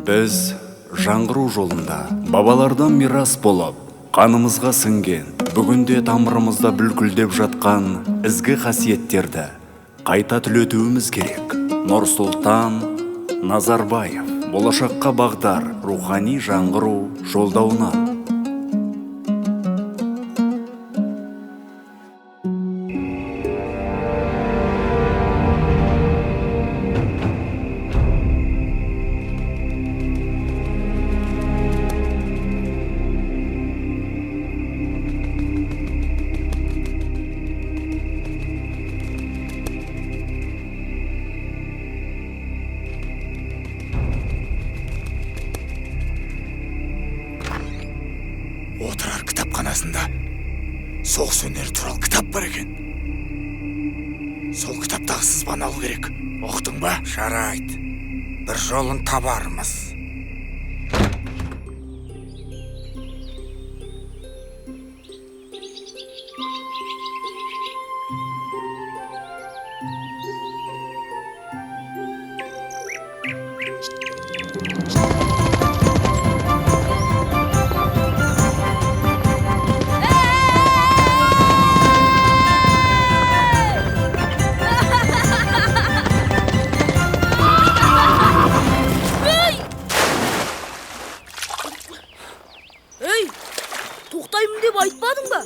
Біз жаңғыру жолында бабалардан мирас болып, қанымызға сіңген, бүгінде тамырымызда бүлкілдеп жатқан ізгі қасиеттерді қайта түлетуіміз керек. Нұрсұлтан Назарбаев, болашаққа бағдар рухани жаңғыру жолдауынан. Отырар кітапханасында соғыс өнері туралы кітап бар екен. Сол кітаптағы сызбаны алу керек. Ұқтың ба? Жарайды. Bir жолын табармыз. Тоқтаймын деп айтпадың ба?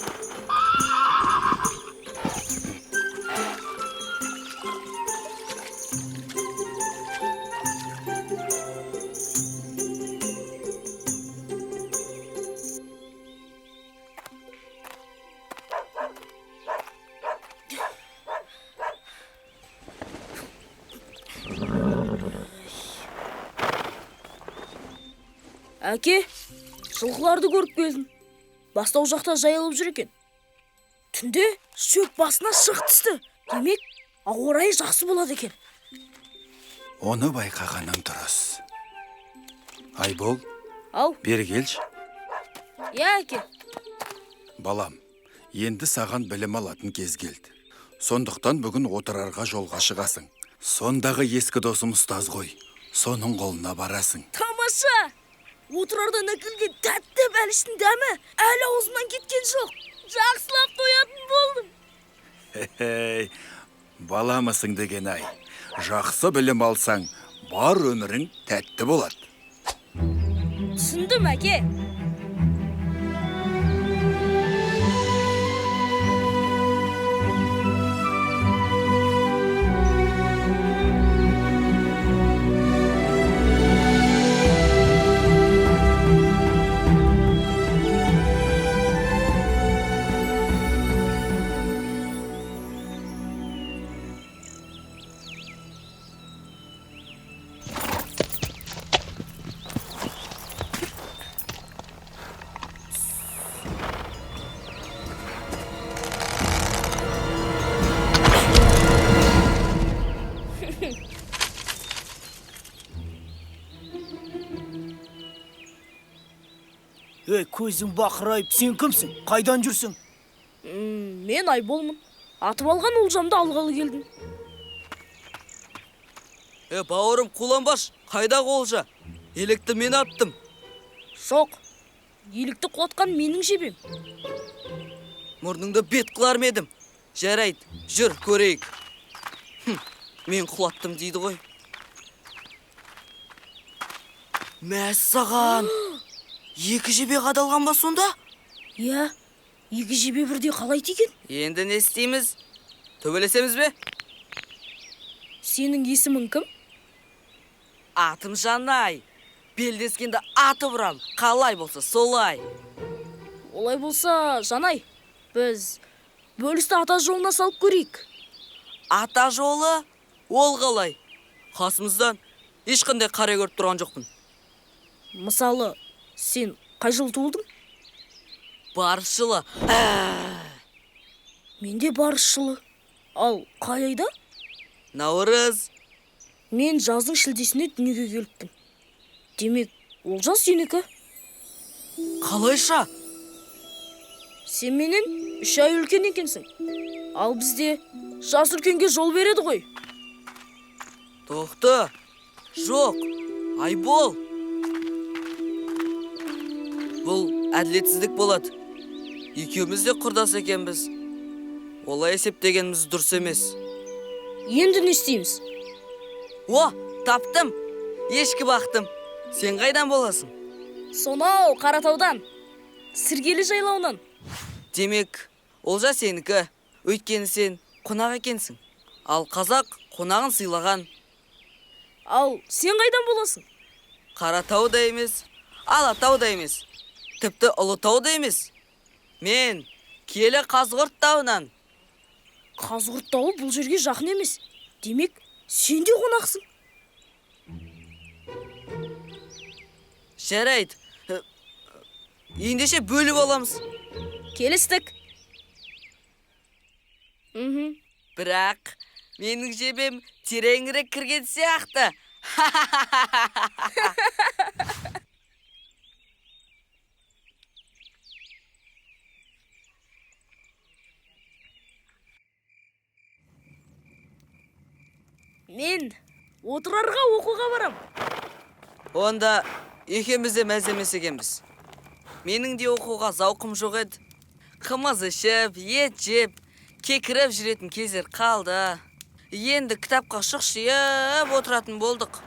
Әке, жылқыларды көріп келдім. Бастау жақта жайылып жүр екен. Түнде шөп басына шық түсті. Демек, ауа райы жақсы болады екен. Оны байқағаның дұрыс. Айбол, Ау, бері келші. я әке. Балам, енді саған білім алатын кез келді. Сондықтан бүгін Отырарға жолға шығасың. Сондағы ескі досым ұстаз ғой. Соның қолына барасың. Тамаша! Отырардан әкелген тәтті бәліштің дәмі әлі аузымнан кеткен жоқ. Жақсылап тоятын болдым. Хе-хей, баламысың деген ай. Жақсы білім алсаң, бар өмірің тәтті болады. Түсіндім, әке. Көзің бақырайып, сен кімсің? Қайдан жүрсің? Мен Айболмын. Атып алған олжамды алғалы келдім. Бауырым құланбаш, қайдағы олжа? Електі мен аттым. Жоқ, елікті құлатқан менің жебем. Мұрныңды бет қылар ма едім? Жарайды, жүр көрейік. Мен құлаттым дейді ғой. Мәссаған! Екі жебе қадалған ба сонда? Я, екі жебе бірде қалай тиген? Енді не істейміз? Төбелесеміз бе? Сенің есімің кім? Атым Жанай. Белдескенді аты бұрам. Қалай болса солай. Олай болса, Жанай, біз бөлісті ата жолына салып көрейік. Ата жолы? Ол қалай? Қасымыздан ешқандай қара көріп тұрған жоқпын. Мысалы, сен қай жыл туылдың? Барыс жылы. Мен де барыс жылы. Ал қай айда? Наурыз. Мен жаздың шілдесіне дүниеге келіппін. Демек, олжа сенікі. Қалайша? Сен менен 3 ай үлкен екенсің. Ал бізде жас үлкенге жол береді ғой. Тоқты. Жоқ. Айбол. Бұл әділетсіздік болады. Екеуміз де құрдас екенбіз. Олай есептегеніміз дұрыс емес. Енді не істейміз? О, таптым. Ешкі бақтым. Сен қайдан боласың? Сонау Қаратаудан, Сіргелі жайлауынан. Демек, олжа сенікі. Өйткені сен қонақ екенсің. Ал қазақ қонағын сыйлаған. Ал сен қайдан боласың? Қаратау да емес, Алатау да емес. Тіпті Ұлытау да емес. Мен Киелі Қазғұрт тауынан. Қазғұрт тауы бұл жерге жақын емес. Демек, сен де қонақсың. Жарайды. Ендеше бөліп аламыз. Келістік. Бірақ менің жебем тереңірек кірген сияқты. Мен отырарға оқуға барам. Онда екеуміз де мәз емес екенбіз. Менің де оқуға зауқым жоқ еді. Қымыз ішіп, ет жеп, кекіріп жүретін кездер қалды. Енді кітапқа шұқшиып отыратын болдық.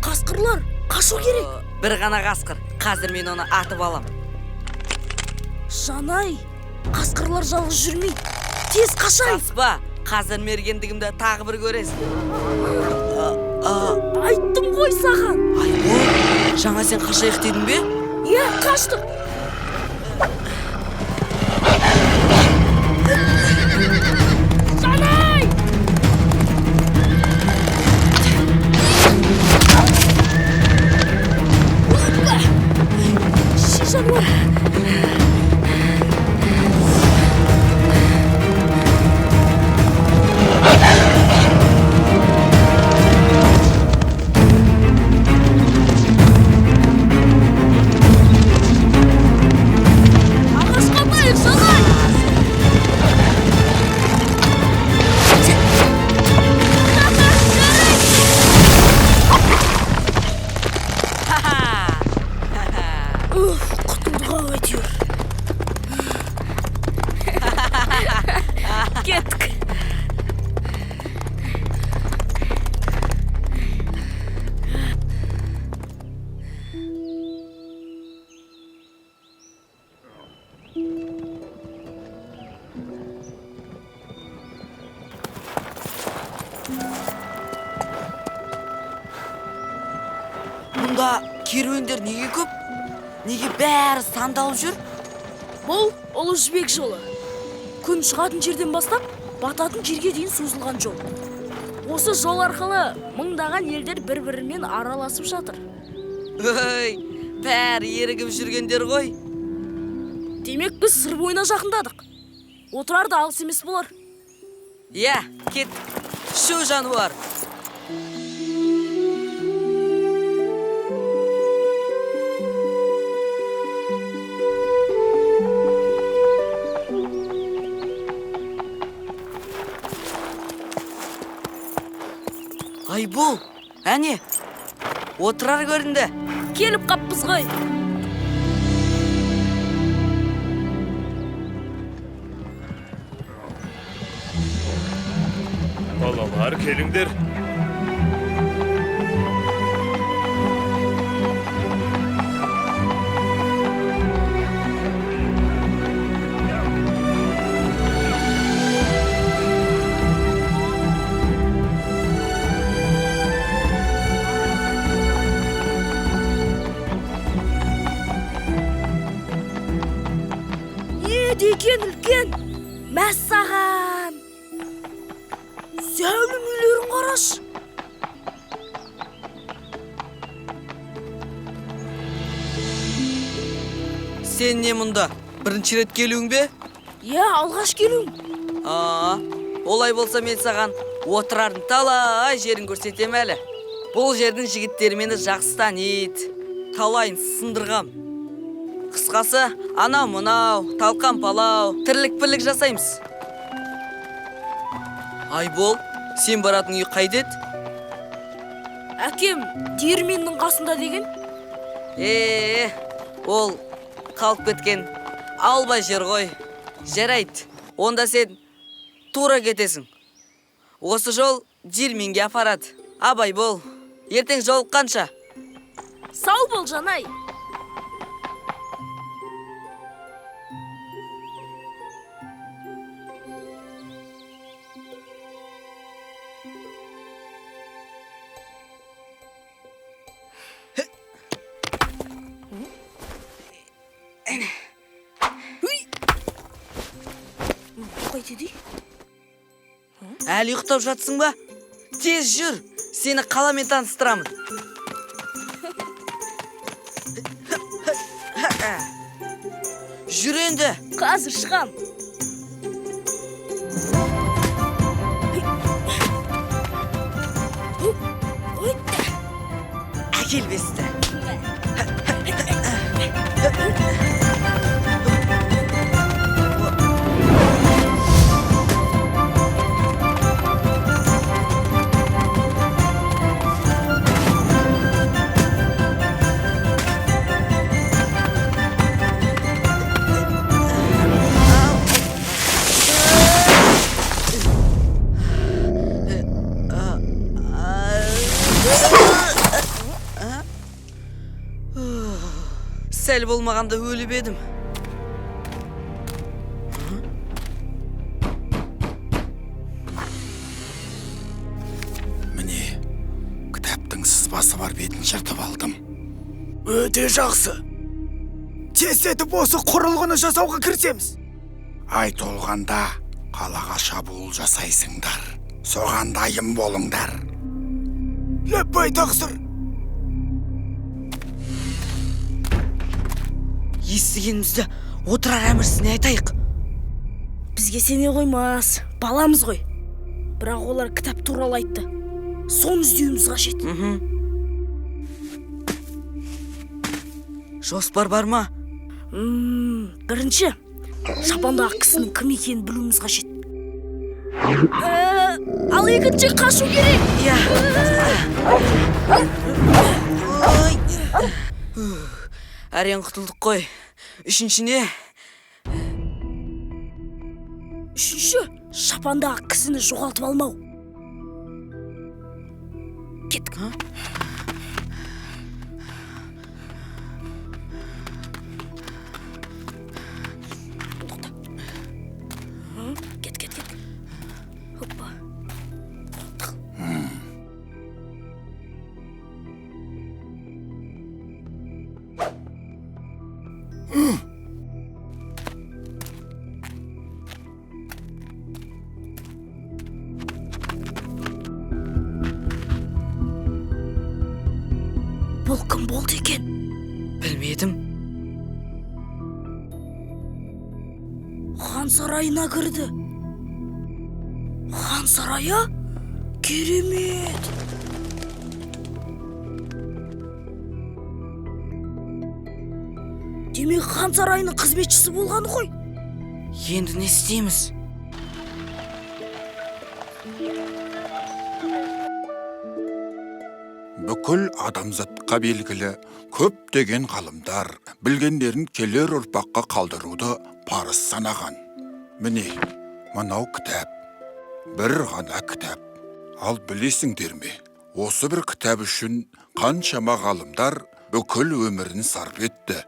Қасқырлар, қашу керек. Бір ғана қасқыр. Қазір мен оны атып алам. Жанай, қасқырлар жалғыз жүрмейді. Тез қашайық. Қаспа, қазір мергендігімді тағы бір көресің. Айттым ғой саған. Ай, о, жаңа сен қашайық дедің бе? Иә, қаштық. Жанай! Ши жануар. Ағашқа байық, Жанай! Құтылдық-ау әйтеуір. Кеттік. Мұнда керуендер неге көп? Неге бәрі сандалып жүр? Бұл Ұлы Жібек жолы. Күн шығатын жерден бастап, бататын жерге дейін созылған жол. Осы жол арқылы мыңдаған елдер бір-бірімен араласып жатыр. Өй, бәрі ерігіп жүргендер ғой. Демек біз сыр бойына жақындадық. Отырар да алыс емес болар. Иә, кет. Шу жануар. Айбол, әне, отырар көрінді. Келіп қаппыз ғой. Балалар, келіңдер. Екен үлкен, мәссаған. Зәулім үйлерін қараш. Сен не мұнда? Бірінші рет келуің бе? Иә, алғаш келуім. Олай болса мен саған отырардың талай жерін көрсетем әлі. Бұл жердің жігіттері мені жақсы таниды. Талайын сындырғам. Қысқасы, анау-мынау, талқан-палау, тірлік-бірлік жасаймыз. Айбол, сен баратын үй қайда еді? Әкем диірменнің қасында деген? Ол қалып кеткен албай жер ғой. Жарайды, онда сен тура кетесің. Осы жол диірменге апарады. Абай бол, ертең жолыққанша. Сау бол, Жанай. Қайтеді? Әлі ұйықтап жатсың ба? Тез жүр, сені қаламен таныстырамын. Жүр енді. Қазір шығам. Әкелбесті. Сәл болмағанда өліп едім. Міне, кітаптың сызбасы бар бетін жыртып алдым. Өте жақсы. Тездетіп осы құрылғыны жасауға кірісеміз. Ай толғанда қалаға шабуыл жасайсыңдар. Соған дайын болыңдар. Ләппай тақсыр. Естігенімізді отырар әмірсіне айтайық. Бізге сене қоймас, баламыз ғой. Бірақ олар кітап туралы айтты. Соны іздеуіміз қажет. Жоспар бар ма? Бірінші, шапандағы кісінің кім екенін білуіміз қажет. Ал екінші қашу керек. Иә. Әрең құтылдық қой. Үшіншіне? Үшінші, шапандағы кісіні жоғалтып алмау. Кеттік. Кет. Hoppa. Бұл кім болды екен? Білмедім. Хан сарайына кірді. Хан сарайы? Керемет! Демек хан сарайының қызметшісі болған ғой. Енді не істейміз? Бүкіл адамзатқа белгілі көптеген ғалымдар білгендерін келер ұрпаққа қалдыруды парыз санаған. Міне, мынау кітап. Бір ғана кітап. Ал білесіңдер ме? Осы бір кітап үшін қаншама ғалымдар бүкіл өмірін сарп етті.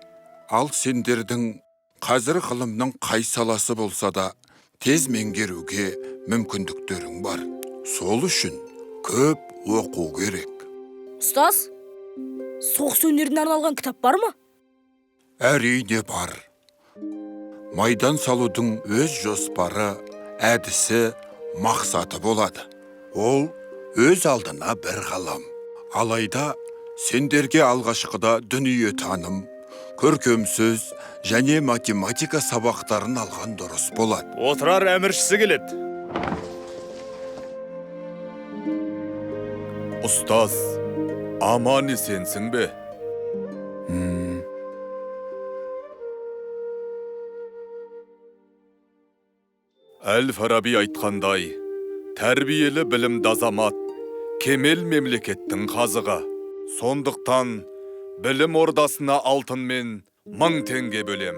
Ал сендердің қазір ғылымның қай саласы болса да тез меңгеруге мүмкіндіктерің бар. Сол үшін көп оқу керек. Ұстаз, соғыс өнеріне арналған кітап бар ма? Әрине бар. Майдан салудың өз жоспары, әдісі, мақсаты болады. Ол өз алдына бір ғалам. Алайда сендерге алғашқыда дүние таным, көркем сөз және математика сабақтарын алған дұрыс болады. Отырар әміршісі келеді. Ұстаз, аман есенсің бе? Әл-Фараби айтқандай, тәрбиелі білімді азамат кемел мемлекеттің қазығы. Сондықтан білім ордасына алтынмен 1000 теңге бөлем.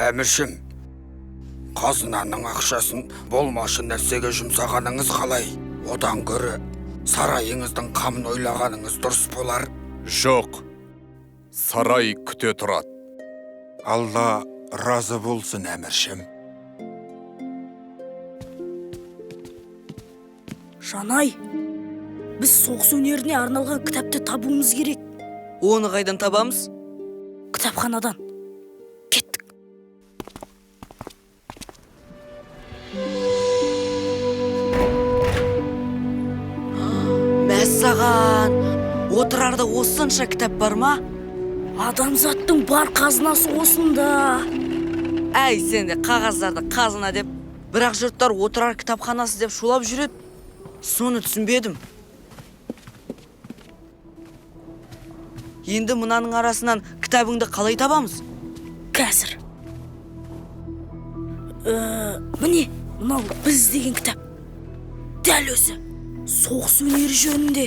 Әміршім, қазынаның ақшасын болмашы нәрсеге жұмсағаныңыз қалай? Одан көрі сарайыңыздың қамын ойлағаныңыз дұрыс болар. Жоқ, сарай күте тұрады. Алла разы болсын, әміршім. Жанай, біз соғыс өнеріне арналған кітапты табуымыз керек. Оны қайдан табамыз? Кітапханадан. Кеттік. Мәссаған, отырарда осынша кітап бар ма? Адамзаттың бар қазынасы осында. Әй, сен де қағаздарды қазына деп, бірақ жұрттар отырар кітапханасы деп шулап жүреді. Соны түсінбедім. Енді мынаның арасынан кітабыңды қалай табамыз? Қазір. Міне, мынау біз деген кітап. Дәл өзі. Соғыс өнері жөнінде.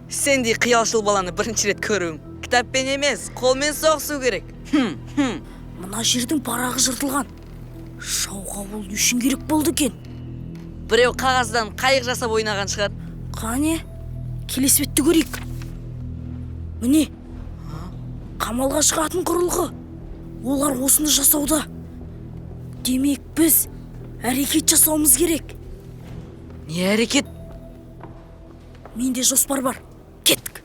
Сендей қиялшыл баланы бірінші рет көруім. Кітаппен емес, қолмен соғысу керек. Мына жердің парағы жыртылған. Жауға ол үшін керек болды екен. Біреу қағаздан қайық жасап ойнаған шығар. Қане, келесі бетті көрейік. Міне, қамалға шығатын құрылғы. Олар осыны жасауда. Демек біз әрекет жасауымыз керек. Не әрекет? Менде жоспар бар. Кеттік.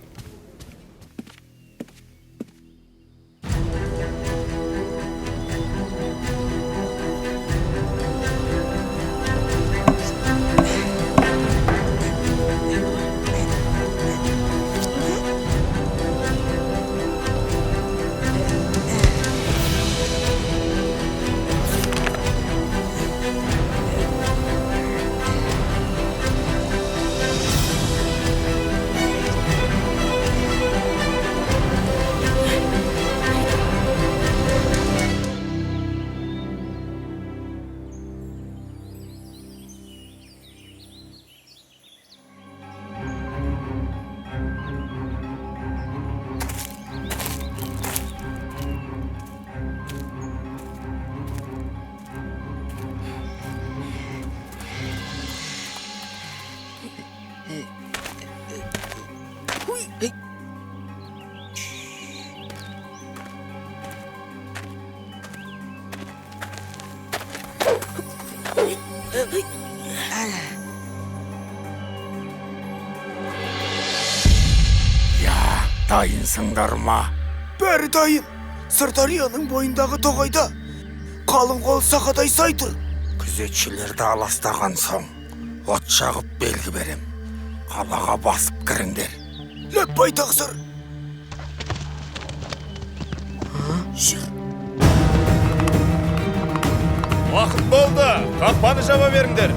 Дайынсыңдар ма? Бәрі дайын. Сырдарияның бойындағы тоғайда. Қалың қол сақадай сай тұр. Күзетшілерді аластаған соң, от жағып белгі берем. Қалаға басып кіріңдер. Ләппай тақсыр. Жүр. Уақыт болды, қақпаны жаба беріңдер.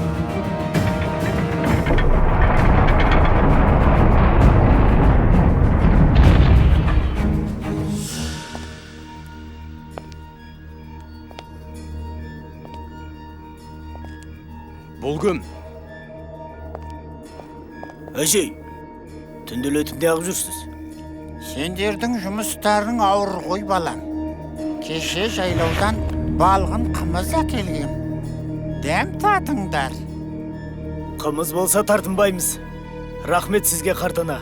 Бұл кім? Әжей, түнделетіп не ағып жүрсіз? Сендердің жұмыстарың ауыр ғой балам. Кеше жайлаудан балғын қымыз әкелгем. Дәм татыңдар. Қымыз болса тартынбаймыз. Рахмет сізге, қартана.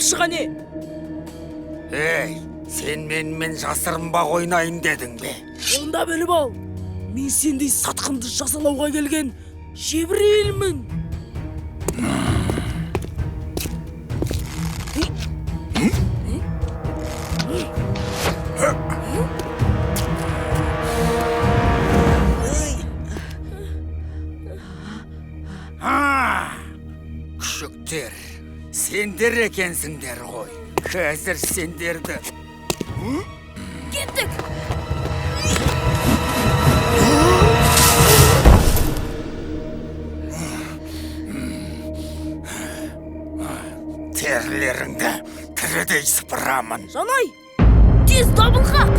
ақшы қане? Ей, сен менімен жасырынбақ ойнайын дедің бе? Онда біліп ал, мен сендей сатқынды жазалауға келген Жебірейілмін. Күшіктер, сендер екенсіңдер ғой. Қазір сендерді. Кеттік. Терлеріңді тірідей сыпырамын. Жанай, тез дабыл қақ.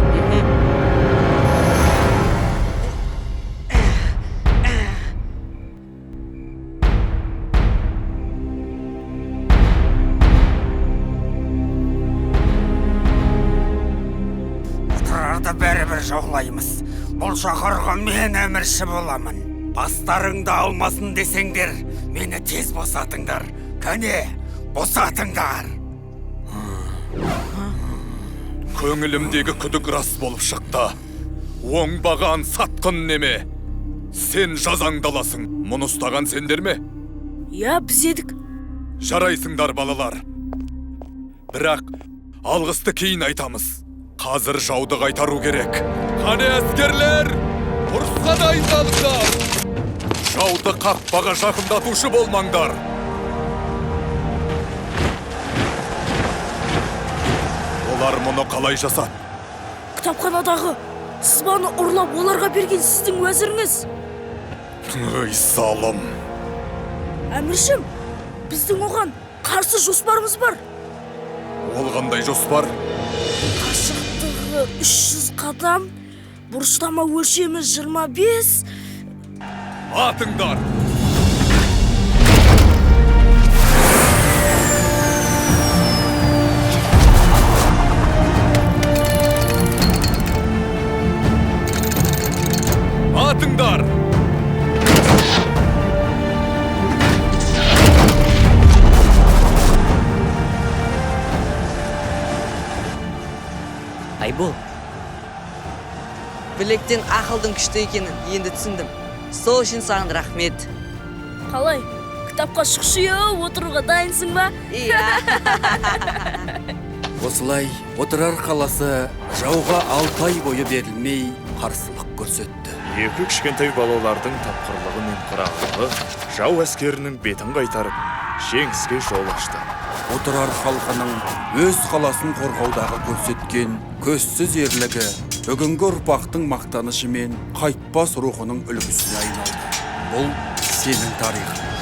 Тұрарды бәрібір жаулаймыз. Бұл шаһарға мен әмірші боламын. Бастарыңды алмасын десеңдер, мені тез босатыңдар. Кәне, босатыңдар. Көңілімдегі күдік рас болып шықты. Оңбаған сатқын неме. Сен жазаңдаласың. Мұны ұстаған сендер ме? Я, біз едік. Жарайсыңдар, балалар. Бірақ алғысты кейін айтамыз. Қазір жауды қайтару керек. Қане әскерлер, ұрысқа дайындалыңдар. Жауды қақпаға жақындатушы болмаңдар. Олар мұны қалай жасады? Кітапханадағы сызбаны ұрлап оларға берген сіздің уәзіріңіз. Ой, залым. Әміршім, біздің оған қарсы жоспарымыз бар. Ол қандай жоспар? Қашықтығы 300 қадам, бұрыштама өлшемі 25. Атыңдар! Атыңдар! Айбол, білектен ақылдың күшті екенін енді түсіндім. Сол үшін саған рахмет. Қалай, кітапқа шұқшия отыруға дайынсың ба? Иә. Осылай отырар қаласы жауға 6 ай бойы берілмей қарсылық көрсетті. Екі кішкентай балалардың тапқырлығы мен қырағылығы жау әскерінің бетін қайтарып, жеңіске жол ашты. Отырар халқының өз қаласын қорғаудағы көрсеткен көзсіз ерлігі бүгінгі ұрпақтың мақтанышы мен қайтпас рухының үлгісіне айналды. Бұл сенің тарихың.